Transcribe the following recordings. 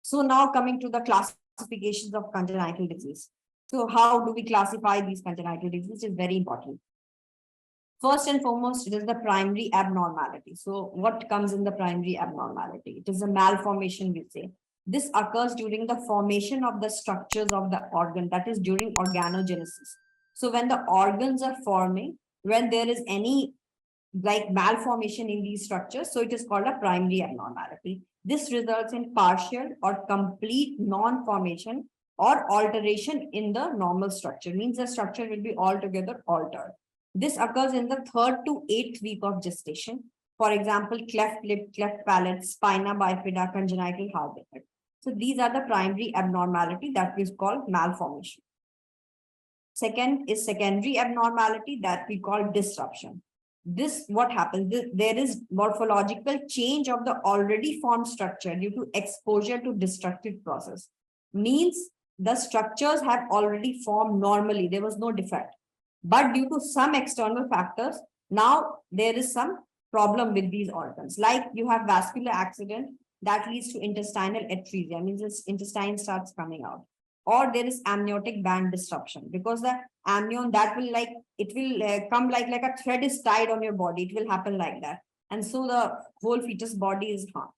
So now coming to the classifications of congenital disease. So how do we classify these congenital diseases is very important. First and foremost, it is the primary abnormality. So what comes in the primary abnormality? It is a malformation, we say. This occurs during the formation of the structures of the organ, that is during organogenesis. So when the organs are forming, when there is any like malformation in these structures, so it is called a primary abnormality. This results in partial or complete non-formation or alteration in the normal structure, means the structure will be altogether altered. This occurs in the 3rd to 8th week of gestation. For example, cleft lip, cleft palate, spina bifida, congenital heart defect. So these are the primary abnormality that we call malformation. Second is secondary abnormality that we call disruption. This what happens? There is morphological change of the already formed structure due to exposure to destructive process. Means the structures have already formed normally. There was no defect. But due to some external factors, now there is some problem with these organs. Like you have vascular accident that leads to intestinal atresia, means this intestine starts coming out. Or there is amniotic band disruption, because the amnion that will come like a thread is tied on your body. It will happen like that. And so the whole fetus body is harmed.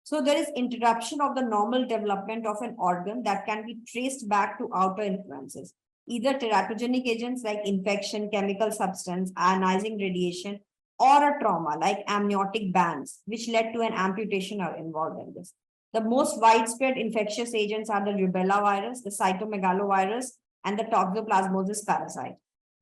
So there is interruption of the normal development of an organ that can be traced back to outer influences, either teratogenic agents like infection, chemical substance, ionizing radiation, or a trauma like amniotic bands, which led to an amputation are involved in this. The most widespread infectious agents are the rubella virus, the cytomegalovirus, and the toxoplasmosis parasite.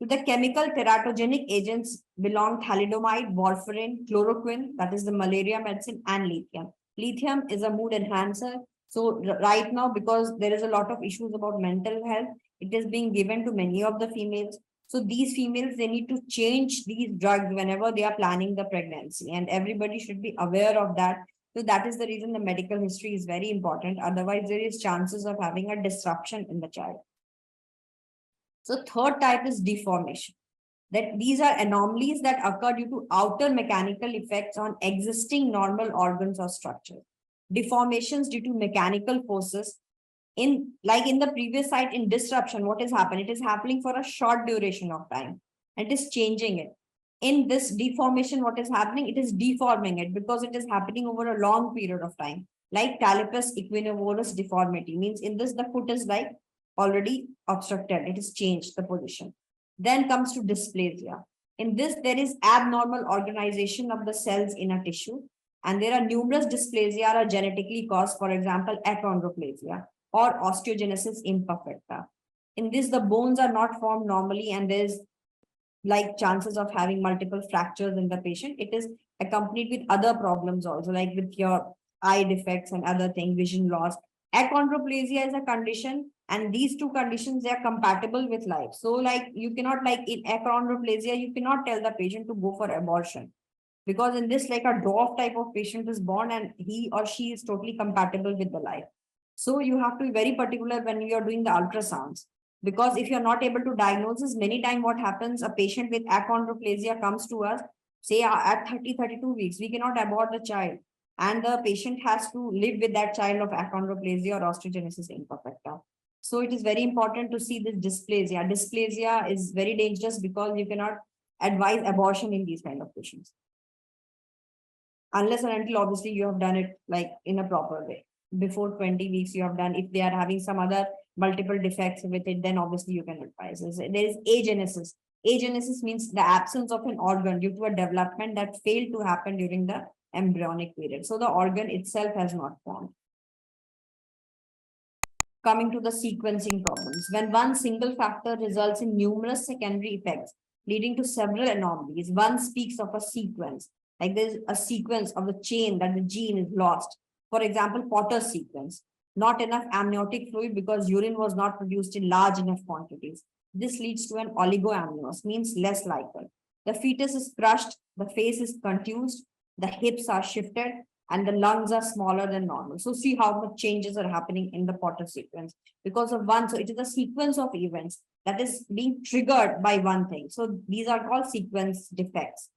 To the chemical teratogenic agents belong thalidomide, warfarin, chloroquine, that is the malaria medicine, and lithium. Lithium is a mood enhancer. So right now, because there is a lot of issues about mental health, it is being given to many of the females. So these females, they need to change these drugs whenever they are planning the pregnancy, and everybody should be aware of that. So that is the reason the medical history is very important. Otherwise, there is chances of having a disruption in the child. So third type is deformation. That these are anomalies that occur due to outer mechanical effects on existing normal organs or structures. Deformations due to mechanical forces. In the previous site in disruption, what is happening? It is happening for a short duration of time. It is changing it. In this deformation, what is happening? It is deforming it because it is happening over a long period of time. Like talipes equinovarus deformity, means in this the foot is like already obstructed. It has changed the position. Then comes to dysplasia. In this, there is abnormal organization of the cells in a tissue. And there are numerous dysplasia are genetically caused, for example, achondroplasia or osteogenesis imperfecta. In this, the bones are not formed normally, and there's like chances of having multiple fractures in the patient. It is accompanied with other problems also, like with your eye defects and other things, vision loss. Achondroplasia is a condition, and these two conditions, they are compatible with life. So like you cannot, like in achondroplasia, you cannot tell the patient to go for abortion, because in this, like a dwarf type of patient is born and he or she is totally compatible with the life. So you have to be very particular when you are doing the ultrasounds, because if you're not able to diagnose this, many times what happens, a patient with achondroplasia comes to us, say at 32 weeks, we cannot abort the child. And the patient has to live with that child of achondroplasia or osteogenesis imperfecta. So it is very important to see this dysplasia. Dysplasia is very dangerous because you cannot advise abortion in these kind of patients. Unless and until obviously you have done it like in a proper way. Before 20 weeks you have done, if they are having some other multiple defects with it, then obviously you can advise. There is agenesis. Agenesis means the absence of an organ due to a development that failed to happen during the embryonic period. So the organ itself has not formed. Coming to the sequencing problems. When one single factor results in numerous secondary effects, leading to several anomalies, one speaks of a sequence. Like there's a sequence of the chain that the gene is lost. For example, Potter's sequence. Not enough amniotic fluid because urine was not produced in large enough quantities. This leads to an oligoamnios, means less liquid. The fetus is crushed, the face is contused, the hips are shifted, and the lungs are smaller than normal. So see how much changes are happening in the Potter sequence because of one. So it is a sequence of events that is being triggered by one thing. So these are called sequence defects.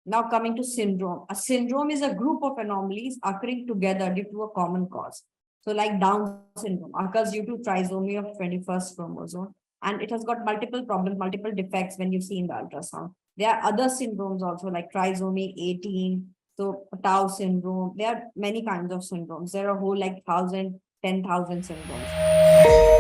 Now coming to syndrome. A syndrome is a group of anomalies occurring together due to a common cause. So like Down syndrome occurs due to trisomy of 21st chromosome, and it has got multiple problems, multiple defects when you see in the ultrasound. There are other syndromes also like trisomy 18, so Tau syndrome. There are many kinds of syndromes. There are a whole like 10,000 syndromes.